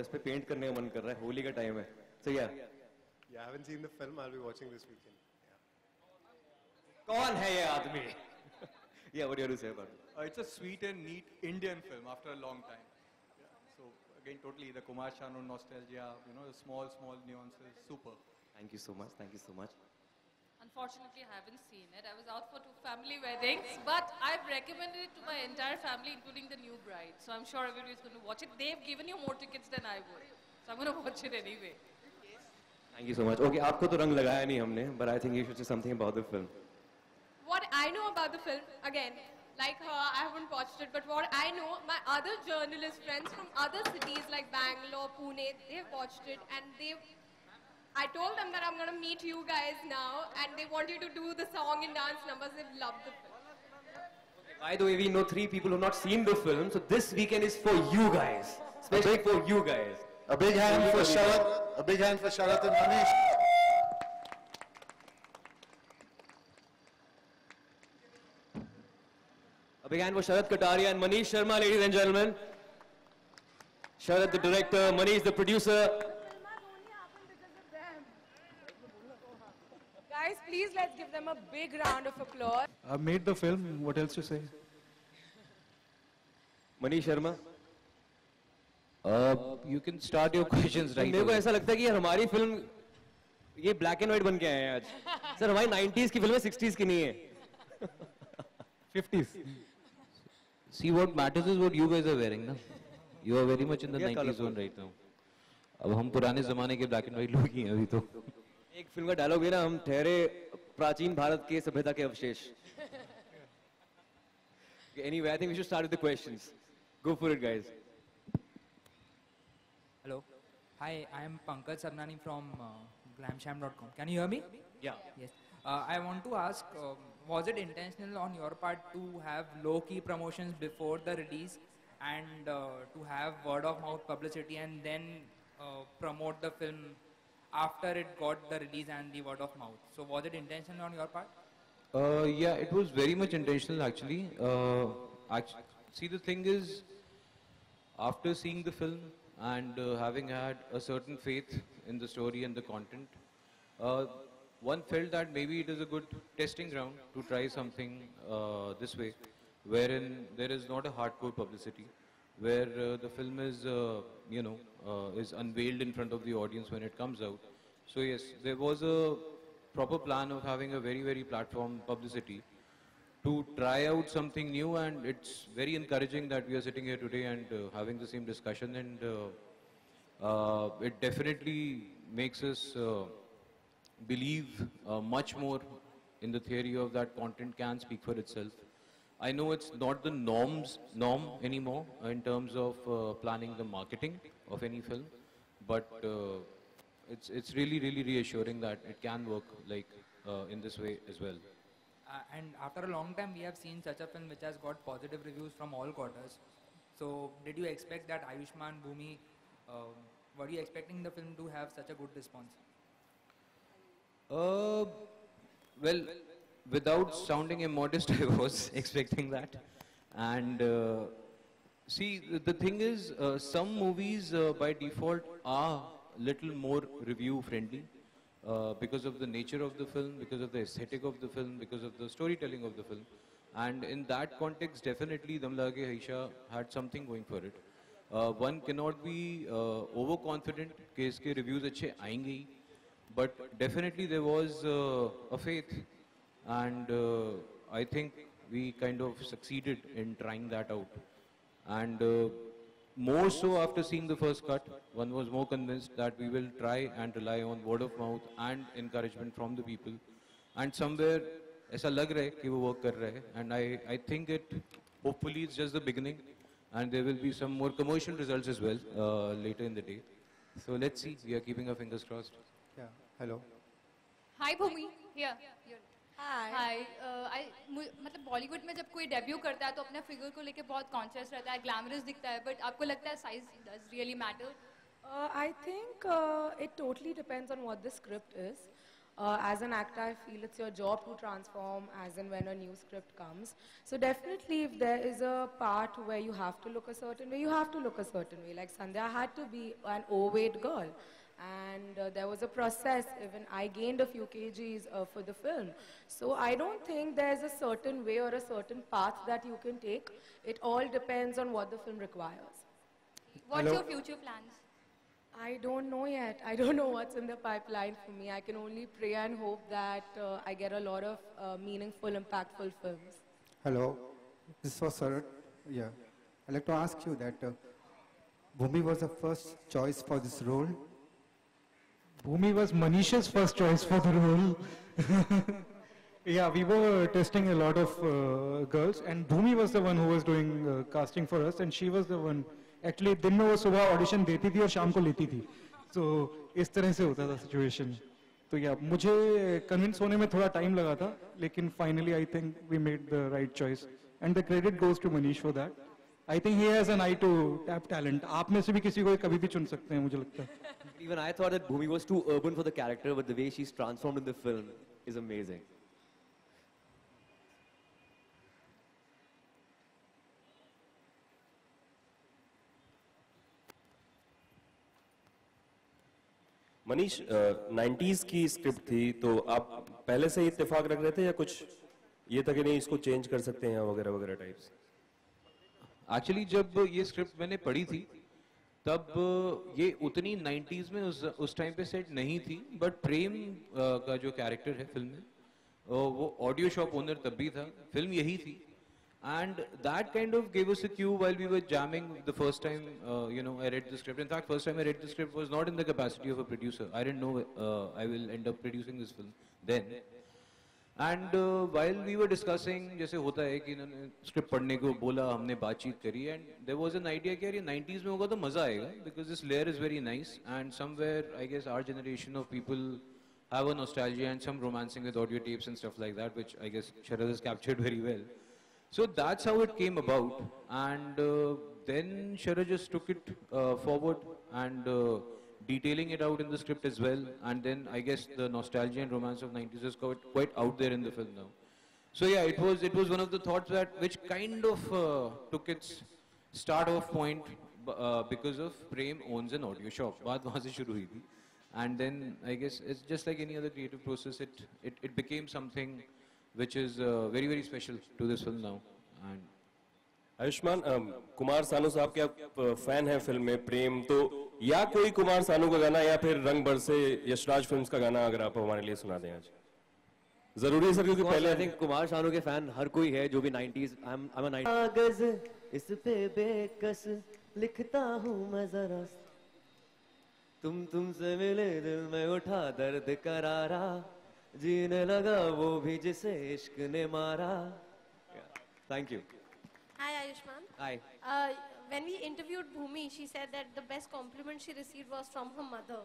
इस पे पेंट करने का मन कर रहा है, होली का टाइम है. So yeah. Yeah, I haven't seen the film. I'll be watching this weekend. कौन है ये आदमी? Yeah, what do you have to say about it? It's a sweet and neat Indian film after a long time. So again, totally the Kumar Sanu nostalgia, you know, the small nuances, super. Thank you so much. Thank you so much. Unfortunately, I haven't seen it. I was out for 2 family weddings, but I've recommended it to my entire family, including the new bride. So I'm sure everybody is going to watch it. They've given you more tickets than I would. So I'm going to watch it anyway. Thank you so much. Okay, आपको तो रंग लगाया नहीं हमने, but I think you should say something about the film. What I know about the film, again, like her, I haven't watched it, but what I know, my other journalist friends from other cities like Bangalore, Pune, they've watched it and I told them that I'm going to meet you guys now and they want you to do the song and dance numbers. They've loved the film. By the way, we know 3 people who have not seen the film, so this weekend is for you guys. Especially for you guys. A big hand for Sharat. A big hand for Sharat and Manish. A big hand for Sharat Kataria and Manish Sharma, ladies and gentlemen. Sharat the director, Manish the producer. Guys, please let's give them a big round of applause. I made the film. What else to say? Manish Sharma. You can start your questions right मेरे को ऐसा लगता है कि यार हमारी film ये black and white बन के आए हैं आज. सर हमारी 90s की फिल्म है, 60s की नहीं है. 50s. See, what matters is what you guys are wearing, na? You are very much in the Yeah, 90s zone colourful. right now. अब हम पुराने जमाने के ब्लैक एंड व्हाइट लोग ही हैं अभी तो. एक फिल्म का डायलॉग है ना, हम ठहरे प्राचीन भारत के सभ्यता के अवशेष. Anyway, I think we should start with the questions. Go for it, guys. Hello. Hi, I am Pankaj Sarnani from glamsham.com. Can you hear me? Yeah. Yes. I want to ask, was it intentional on your part to have low-key promotions before the release and to have word-of-mouth publicity and then promote the film after it got the release and the word-of-mouth? So was it intentional on your part? Yeah, it was very much intentional actually. See, the thing is, after seeing the film and having had a certain faith in the story and the content, one felt that maybe it is a good testing ground to try something this way, wherein there is not a hardcore publicity, where the film is, is unveiled in front of the audience when it comes out. So yes, there was a proper plan of having a very, very platform publicity to try out something new, and it's very encouraging that we are sitting here today and having the same discussion, and it definitely makes us believe much more in the theory of that content can speak for itself. I know it's not the norm anymore in terms of planning the marketing of any film, but it's really, really reassuring that it can work like in this way as well. And after a long time, we have seen such a film which has got positive reviews from all quarters. So did you expect that Ayushmann, Bhumi, were you expecting the film to have such a good response? Well, without sounding immodest, I was expecting that. And see, the thing is, some movies by default are little more review friendly. Because of the nature of the film, because of the aesthetic of the film, because of the storytelling of the film. And in that context, definitely Dum Lage Haisha had something going for it. One cannot be overconfident कि इसके reviews अच्छे आएंगे ही, but definitely there was a faith, and I think we kind of succeeded in trying that out. And more so after seeing the first cut, one was more convinced that we will try and rely on word of mouth and encouragement from the people. And somewhere, ऐसा लग रहा है कि वो work कर रहा है. And I think it, hopefully it's just the beginning. And there will be some more commercial results as well later in the day. So let's see, we are keeping our fingers crossed. Yeah, hello. Hi Bhumi, here. Hi. हाय मतलब बॉलीवुड में जब कोई debut करता है तो अपने figure को लेके बहुत कॉन्शियस रहता है, ग्लैमरस दिखता है, बट आपको लगता है size does really matter? I think it totally depends on what the script is. As an actor, I feel it's your job to transform as and when a new script comes. So definitely, if there is a part where you have to look a certain way, you have to look a certain way. Like Sandhya had to be an overweight girl. And there was a process, even I gained a few kgs for the film. So I don't think there's a certain way or a certain path that you can take. It all depends on what the film requires. What's your future plans? I don't know yet. I don't know what's in the pipeline for me. I can only pray and hope that I get a lot of meaningful, impactful films. Hello, this was Sarat. Yeah, I'd like to ask you that Bhumi was the first choice for this role. Bhumi was Manisha's first choice for the role. Yeah, we were testing a lot of girls, and Bhumi was the one who was doing casting for us, and she was the one. Actually, दिन में वो सुबह audition देती थी और शाम को लेती थी. So इस तरह से होता था सिचुएशन. तो या मुझे कन्विंस होने में थोड़ा टाइम लगा था, लेकिन finally I think we made the right choice, and the credit goes to Manish for that. I think he has an eye to tap talent. आप में से भी किसी को कभी भी चुन सकते हैं, मुझे लगता है. Even I thought that Bhumi was too urban for the character, but the way she's transformed in the film is amazing. Manish, 90s की स्क्रिप्ट थी, तो आप पहले से ही इत्तेफाक रख रहे थे या कुछ ये था कि नहीं इसको चेंज कर सकते हैं वगैरह वगैरह टाइप्स? एक्चुअली जब ये स्क्रिप्ट मैंने पढ़ी थी तब ये उतनी 90s में उस टाइम पे सेट नहीं थी, बट प्रेम का जो कैरेक्टर है फिल्म में वो ऑडियो शॉप ओनर तब भी था, फिल्म यही थी, and that kind of gave us a cue while we were jamming the first time. I read the script. In fact, first time I read the script was not in the capacity of a producer. I didn't know I will end up producing this film then. And while we were discussing, जैसे होता है कि इन्होंने script पढ़ने को बोला, हमने बातचीत करी, and there was an idea कि यार ये 90s में होगा तो मजा आएगा, because this layer is very nice, and somewhere I guess our generation of people have a nostalgia and some romancing with audio tapes and stuff like that, which I guess Sharad has captured very well. So that's how it came about, and then Sharad just took it forward and detailing it out in the script as well, and then I guess the nostalgia and romance of 90s is quite out there in the film now. So yeah, it was one of the thoughts that which kind of took its start off point because of Prem owns an audio shop. बात वहाँ से शुरू हुई थी, and then I guess it's just like any other creative process. It became something which is very very special to this film now. And Ayushman, Kumar Sanu साहब के आप fan हैं फिल्म में प्रेम, तो या कोई कुमार सानू का गाना या फिर रंग बरसे यशराज फिल्म्स का गाना अगर आप हमारे लिए सुना दें आज, जरूरी है सर, क्योंकि पहले आई थिंक कुमार सानू के फैन हर कोई है जो भी 90s. I'm a 90s. कागज इस पे बेकस लिखता हूँ मैं जरा, तुमसे मिले दिल में उठा दर्द करारा, जीने लगा वो भी जिसे इश्क ने मारा. Thank you. Hi Ayushman. Hi. When we interviewed Bhumi, she said that the best compliment she received was from her mother.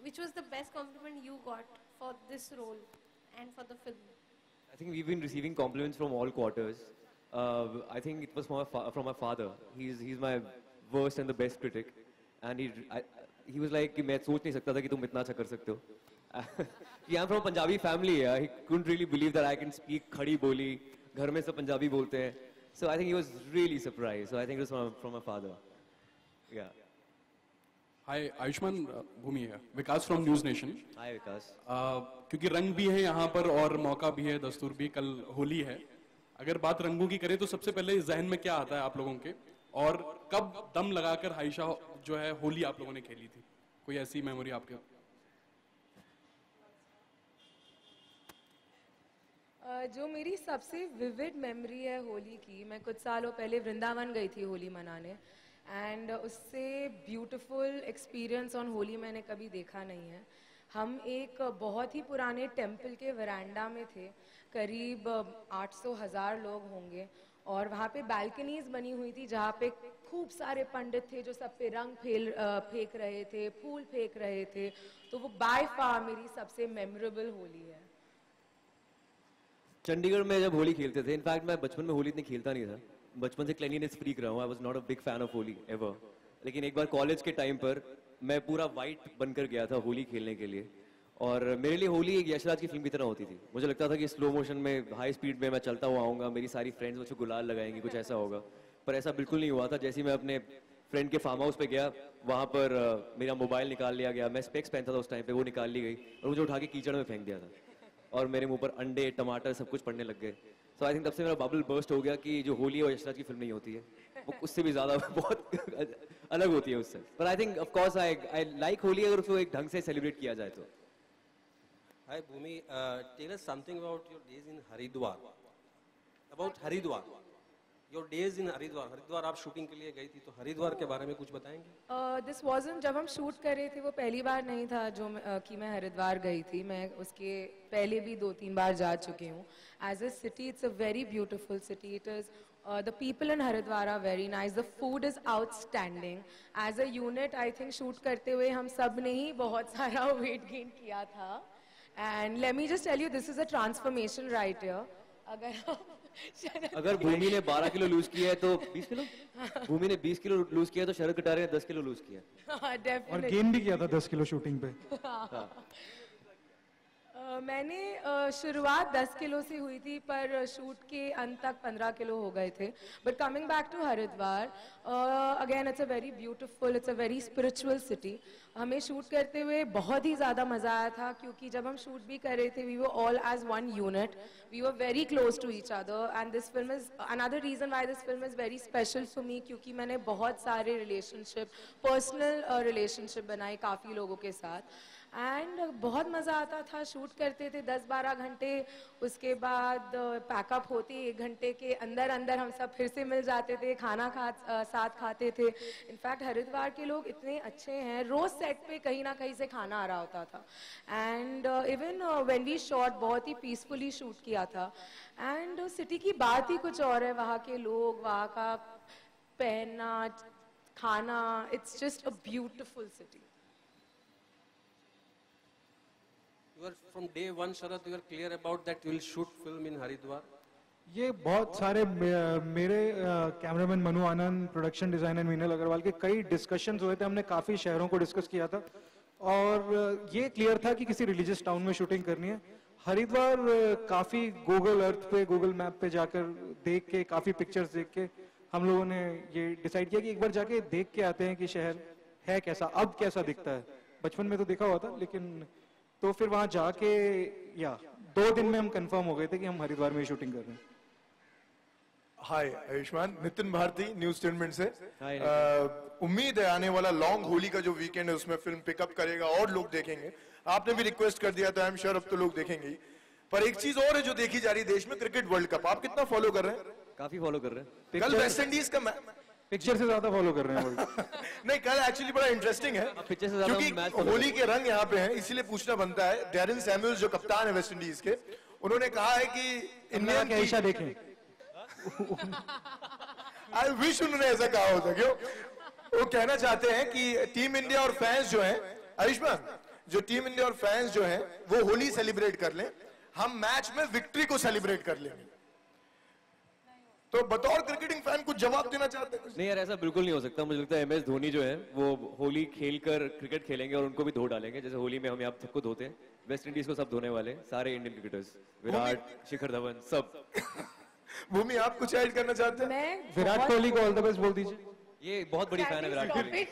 Which was the best compliment you got for this role and for the film? I think we've been receiving compliments from all quarters. I think it was from my father. He's my worst and the best critic, and he was like कि मैं सोच नहीं सकता था कि तुम इतना अच्छा कर सकते हो. I'm from a Punjabi family. He couldn't really believe that I can speak खड़ी बोली. घर में सब पंजाबी बोलते हैं. So I think he was really surprised. So I think it was from my father. Yeah. Hi, Ayushman, Bhumi here. Vikas from News Nation. Hi Vikas. क्योंकि रंग भी है यहाँ पर और मौका भी है, दस्तूर भी, कल होली है. अगर बात रंगों की करें तो सबसे पहले जहन में क्या आता है आप लोगों के, और कब दम लगाकर आयशा जो है होली आप लोगों ने खेली थी? कोई ऐसी मेमोरी आपके? जो मेरी सबसे विविड मेमोरी है होली की, मैं कुछ सालों पहले वृंदावन गई थी होली मनाने, एंड उससे ब्यूटीफुल एक्सपीरियंस ऑन होली मैंने कभी देखा नहीं है. हम एक बहुत ही पुराने टेम्पल के वरांडा में थे, करीब 800,000 लोग होंगे, और वहाँ पे बालकनीज बनी हुई थी जहाँ पे खूब सारे पंडित थे जो सब पे रंग फेंक रहे थे, फूल फेंक रहे थे. तो वो बाय फार मेरी सबसे मेमोरेबल होली है. चंडीगढ़ में जब होली खेलते थे, इनफैक्ट मैं बचपन में होली इतनी खेलता नहीं था, बचपन से क्लीनिनेस फ्रीक रहा हूँ. I was not a big fan of Holi ever. लेकिन एक बार कॉलेज के टाइम पर मैं पूरा वाइट बनकर गया था होली खेलने के लिए, और मेरे लिए होली एक यशराज की फिल्म की तरह होती थी. मुझे लगता था कि स्लो मोशन में हाई स्पीड में मैं चलता हुआ आऊँगा, मेरी सारी फ्रेंड्स मुझे गुलाल लगाएंगी, कुछ ऐसा होगा. पर ऐसा बिल्कुल नहीं हुआ था. जैसे ही मैं अपने फ्रेंड के फार्म हाउस पे गया, वहाँ पर मेरा मोबाइल निकाल लिया गया. मैं स्पेक्स पहनता था उस टाइम पे, वो निकाल ली गई और मुझे उठा के कीचड़ में फेंक दिया था. और मेरे मुंह पर अंडे, टमाटर सब कुछ पड़ने लग गए. सो आई थिंक तब से मेरा बबल बर्स्ट हो गया कि जो होली और यशराज की फिल्म नहीं होती है, वो उससे भी ज़्यादा बहुत अलग होती है उससे. पर I think of course I like holy अगर उसको एक ढंग से सेलिब्रेट किया जाए तो. Hi Bhumi, tell us something about your days in Haridwar. About Haridwar. Your days in Haridwar. Haridwar आप शूटिंग के लिए गई थी, तो हरिद्वार के बारे में कुछ बताएंगे? दिस वाजंट, जब हम शूट कर रहे थे वो पहली बार नहीं था जो कि मैं हरिद्वार गई थी. मैं उसके पहले भी 2-3 बार जा चुकी हूँ. As a city it's a very beautiful city. It is the people in Haridwar are very nice. The food is outstanding. As a unit, I think shoot करते हुए हम सब ने ही बहुत सारा weight gain किया था. And let me just tell you, this is a transformation right here. अगर भूमि ने 12 किलो लूज किया है तो 20 किलो, भूमि ने 20 किलो लूज किया है तो शरद कटारे ने 10 किलो लूज किया है. और गेन भी किया था 10 किलो शूटिंग पे. मैंने शुरुआत 10 किलो से हुई थी, पर शूट के अंत तक 15 किलो हो गए थे. But coming back to Haridwar, again it's a very beautiful, it's a very spiritual city. हमें शूट करते हुए बहुत ही ज़्यादा मज़ा आया था, क्योंकि जब हम शूट भी कर रहे थे we were all as one unit. We were very close to each other. And this film is another reason why this film is very special for me, क्योंकि मैंने बहुत सारे रिलेशनशिप, पर्सनल रिलेशनशिप बनाए काफ़ी लोगों के साथ. एंड बहुत मज़ा आता था. शूट करते थे 10-12 घंटे, उसके बाद पैकअप होती 1 घंटे के अंदर अंदर हम सब फिर से मिल जाते थे, खाना साथ खाते थे. इनफैक्ट हरिद्वार के लोग इतने अच्छे हैं, रोज़ सेट पे कहीं ना कहीं से खाना आ रहा होता था. And even when we shot बहुत ही पीसफुली शूट किया था. एंड सिटी की बात ही कुछ और है. वहाँ के लोग, वहाँ का पहनना, खाना, it's just a beautiful city. You are from day one, Sharad, you are clear about that you will shoot film in Haridwar. ये बहुत सारे मेरे कैमरामैन मनु आनंद, प्रोडक्शन डिजाइनर मीनल अग्रवाल के कई डिस्कशंस हुए थे. हमने काफ़ी शहरों को डिस्कस किया था और ये क्लियर था कि किसी रिलीजियस टाउन में शूटिंग करनी है. हरिद्वार काफ़ी गूगल अर्थ पे, गूगल मैप पे जाकर देख के, काफ़ी पिक्चर्स देख के हम लोगों ने ये डिसाइड किया कि एक बार जाके देख के आते हैं कि शहर है कैसा, अब कैसा दिखता है. बचपन में तो देखा हुआ था, लेकिन तो फिर वहाँ जाके 2 दिन में हम कंफर्म हो गए थे कि हम हरिद्वार में ही शूटिंग कर रहे हैं. हाय आयुष्मान, नितिन भारती न्यूज स्टेटमेंट से. उम्मीद है आने वाला लॉन्ग होली का जो वीकेंड है उसमें फिल्म पिकअप करेगा और लोग देखेंगे. आपने भी रिक्वेस्ट कर दिया था, आई एम श्योर अब तो लोग देखेंगे ही. पर एक चीज और है जो देखी जा रही है देश में, क्रिकेट वर्ल्ड कप. आप कितना फॉलो कर रहे हैं? काफी फॉलो कर रहे हैं. कल वेस्ट इंडीज का पिक्चर से ज्यादा फॉलो कर रहे हैं. नहीं, कल एक्चुअली बड़ा इंटरेस्टिंग है क्योंकि होली के रंग यहाँ पे हैं, इसीलिए पूछना बनता है. डैरेन सैमुअल्स जो कप्तान है वेस्ट इंडीज के, उन्होंने कहा है कि इंडियन कैसा देखें. आई विश उन्होंने ऐसा कहा होता. क्यों? वो कहना चाहते हैं कि टीम इंडिया और फैंस जो हैं, आयुष्मान, जो टीम इंडिया और फैंस जो हैं वो होली सेलिब्रेट कर लें, हम मैच में विक्ट्री को सेलिब्रेट कर लेंगे. तो बतौर क्रिकेटिंग फैन कुछ जवाब देना चाहते हैं? नहीं यार, ऐसा बिल्कुल नहीं हो सकता. मुझे लगता है MS धोनी जो है वो होली खेलकर क्रिकेट खेलेंगे और उनको भी धो डालेंगे. जैसे होली में हम यहाँ सबको धोते हैं, वेस्ट इंडीज को सब धोने वाले सारे इंडियन क्रिकेटर्स, विराट, शिखर धवन, सब. भूमि, आप कुछ ऐड करना चाहते हैं? विराट कोहली को ऑल द बेस्ट बोल दीजिए. ये बहुत बड़ी फैन है विराट कोहली,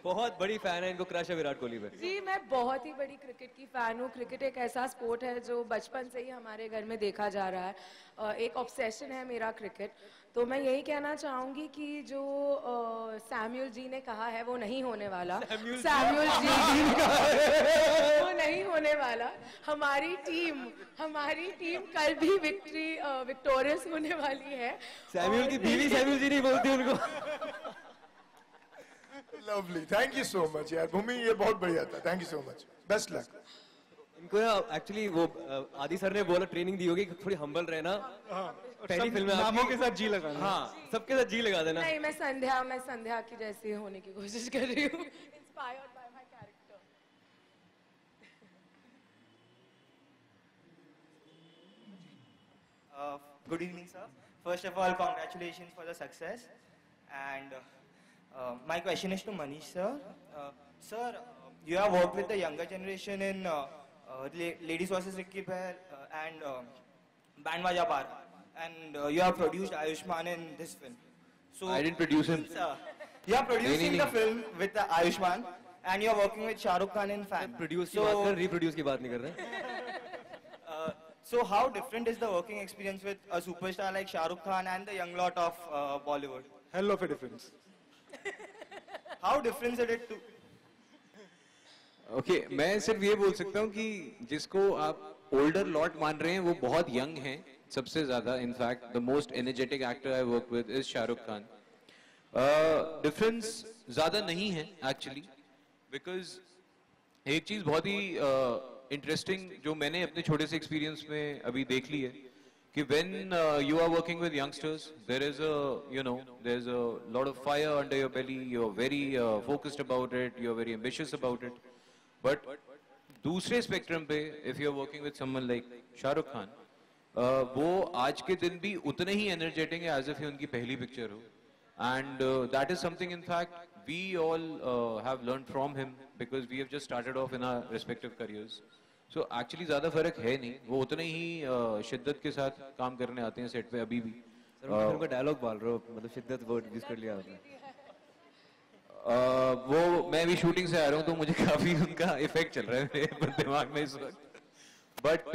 बहुत बड़ी फैन है, इनको क्रश है विराट कोहली पे. जी, मैं बहुत ही बड़ी क्रिकेट की फैन हूँ. क्रिकेट एक ऐसा स्पोर्ट है जो बचपन से ही हमारे घर में देखा जा रहा है. एक ऑब्सेशन है मेरा क्रिकेट. तो मैं यही कहना चाहूंगी कि जो सैमुअल जी ने कहा है वो नहीं होने वाला. सैमुअल जी वो नहीं होने वाला. हमारी टीम कल भी विक्टोरियस होने वाली है. सैमुअल की बीवी सैमुअल जी नहीं बोलती उनको. Lovely, thank you so much यार. भूमि, ये बहुत बढ़िया था. Thank you so much. Best luck. इनको ना एक्चुअली वो आदि सर ने बोला, ट्रेनिंग दी होगी कि थोड़ी हम्बल रहना. पहली फिल्म में नामों के साथ जी लगाना. हाँ, सबके साथ जी लगा देना. नहीं, मैं संध्या की जैसी होने की कोशिश कर रही हूँ. Inspired by my character. Good evening, sir. First of all, congratulations for the success. And my question is to Manish, sir. Sir, you have worked with the younger generation in Ladies vs. Ricky Bhair and Band Baja Para, and you have produced Ayushmann in this film. So I didn't produce him. You are producing the film with Ayushmann, and you are working with Shah Rukh Khan in Fan. Produce की बात कर, reproduce की बात नहीं कर रहे. So how different is the working experience with a superstar like Shah Rukh Khan and the young lot of Bollywood? Hell of a difference. How different is it to? Okay, मैं सिर्फ ये बोल सकता हूँ कि जिसको आप older lot मान रहे हैं वो बहुत young हैं सबसे ज़्यादा. In fact, the most energetic actor I work with is Shah Rukh Khan. Difference ज़्यादा नहीं है actually, because एक चीज़ बहुत ही interesting जो मैंने अपने छोटे से experience में अभी देख ली है कि when you are working with youngsters, there is there's a lot of fire under your belly. You're very focused about it. You're very ambitious about it. But दूसरे spectrum पे, if you're working with someone like Shah Rukh Khan, वो आज के दिन भी उतने ही energetic है as if ये उनकी पहली picture हो. And that is something, in fact, we all have learned from him because we have just started off in our respective careers. So actually ज़्यादा फर्क है नहीं. वो उतने ही शिद्दत के साथ काम करने आते हैं सेट पे अभी भी. सर फिल्म का डायलॉग बोल रहे हो, मतलब शिद्दत वर्ड यूज कर लिया आपने. वो मैं अभी शूटिंग से आ रहा हूँ तो मुझे काफी उनका इफेक्ट चल रहा है मेरे दिमाग में इस वक्त. But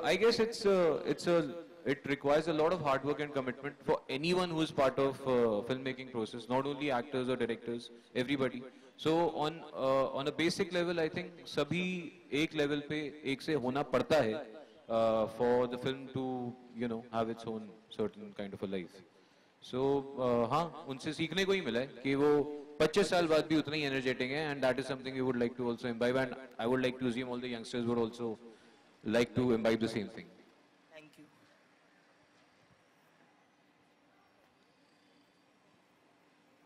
I guess it requires a lot of hard work and commitment for anyone who is part of filmmaking process, not only actors or directors, everybody. So on a basic level, I think सभी एक level पे एक से होना पड़ता है for the film to have its own certain kind of a life. So हाँ, उनसे सीखने को ही मिला है कि वो 25 साल बाद भी उतना ही energetic है, and that is something we would like to also imbibe, and I would like to assume all the youngsters would also like to imbibe the same thing.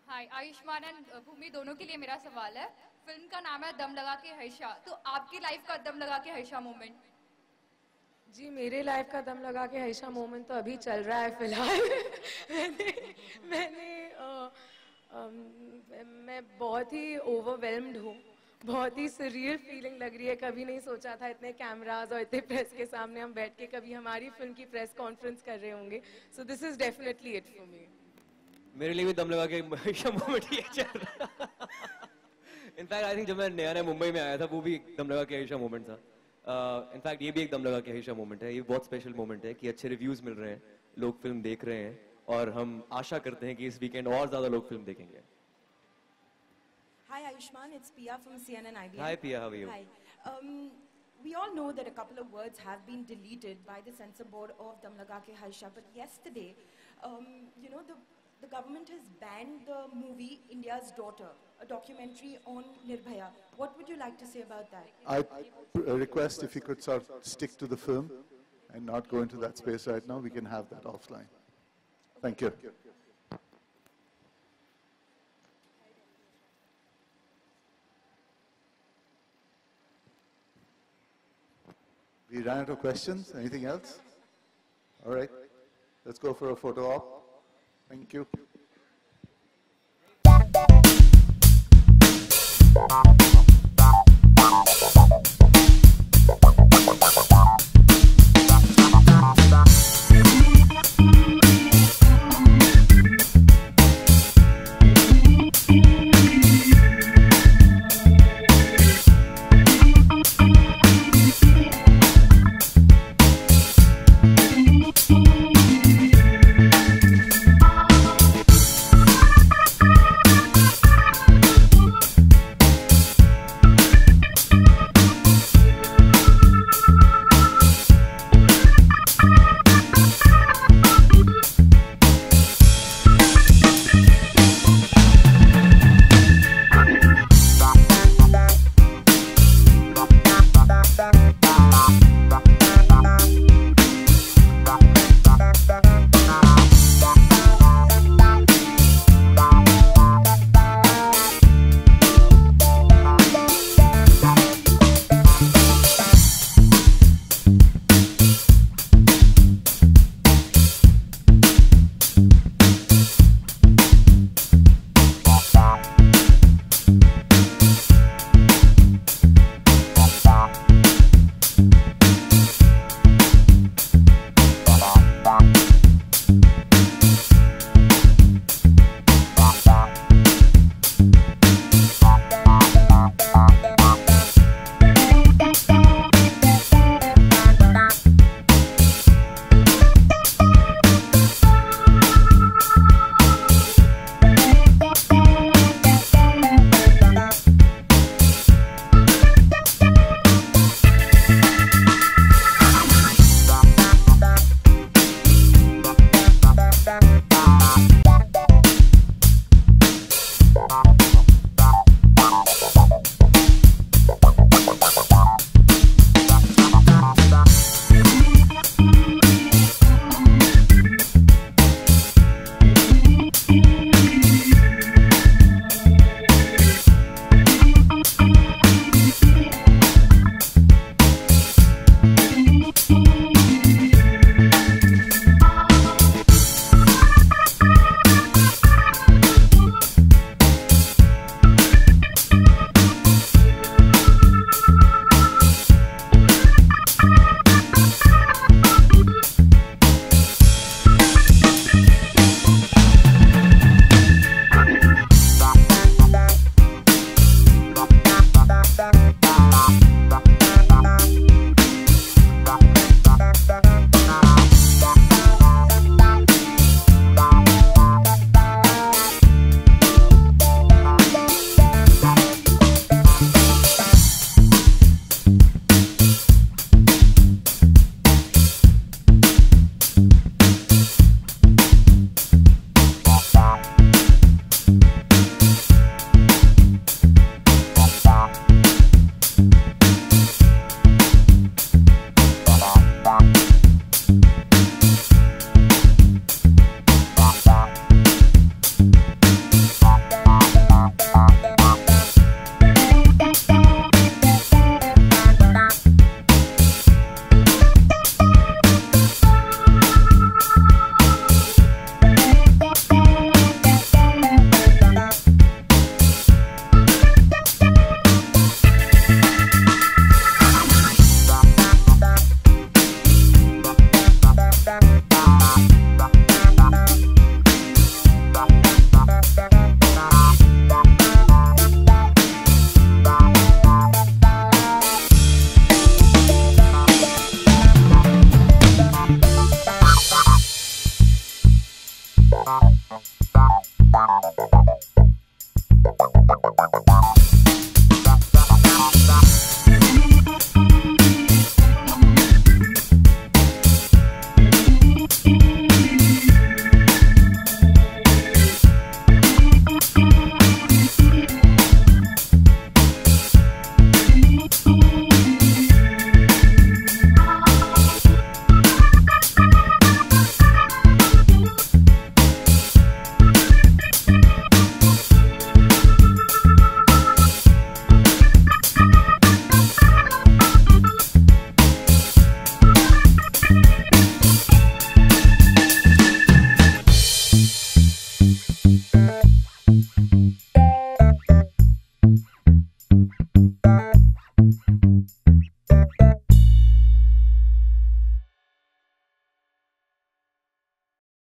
Hi, Ayushmann and Bhumi दोनों के लिए मेरा सवाल है. फिल्म का नाम है दम लगा के हर्षा, तो आपकी लाइफ का दम लगा के हर्षा मोमेंट? जी, मेरे लाइफ का दम लगा के हर्षा मोमेंट तो अभी चल रहा है फिलहाल. मैं बहुत ही ओवरवेल्म्ड हूँ, बहुत ही सरियल फीलिंग लग रही है. कभी नहीं सोचा था इतने कैमराज और इतने प्रेस के सामने हम बैठ के कभी हमारी फिल्म की प्रेस कॉन्फ्रेंस कर रहे होंगे. So this is definitely it for me. मेरे लिए भी दम लगा के हर्षा मोमेंट ही चल रहा. इनफैक्ट आई थिंक जब मैं नया मुंबई में आया था वो भी दम लगा के हर्षा मोमेंट था. इनफैक्ट ये भी एक दम लगा के हर्षा मोमेंट है. ये बहुत स्पेशल मोमेंट है कि अच्छे रिव्यूज मिल रहे हैं, लोग फिल्म देख रहे हैं, और हम आशा करते हैं कि इस वीकेंड और ज्यादा लोग फिल्म देखेंगे. Hi Ayushmann, it's Pia from CNN IBM. Hi Pia, how are you? Hi. We all know that a couple of words have been deleted by the censor board of Dam Laga Ke Harsha, but yesterday, the government has banned the movie India's Daughter, a documentary on Nirbhaya. What would you like to say about that? I request if you could sort of stick to the film and not go into that space right now. We can have that offline. Thank you. We ran out of questions. Anything else? All right. Let's go for a photo op. Thank you.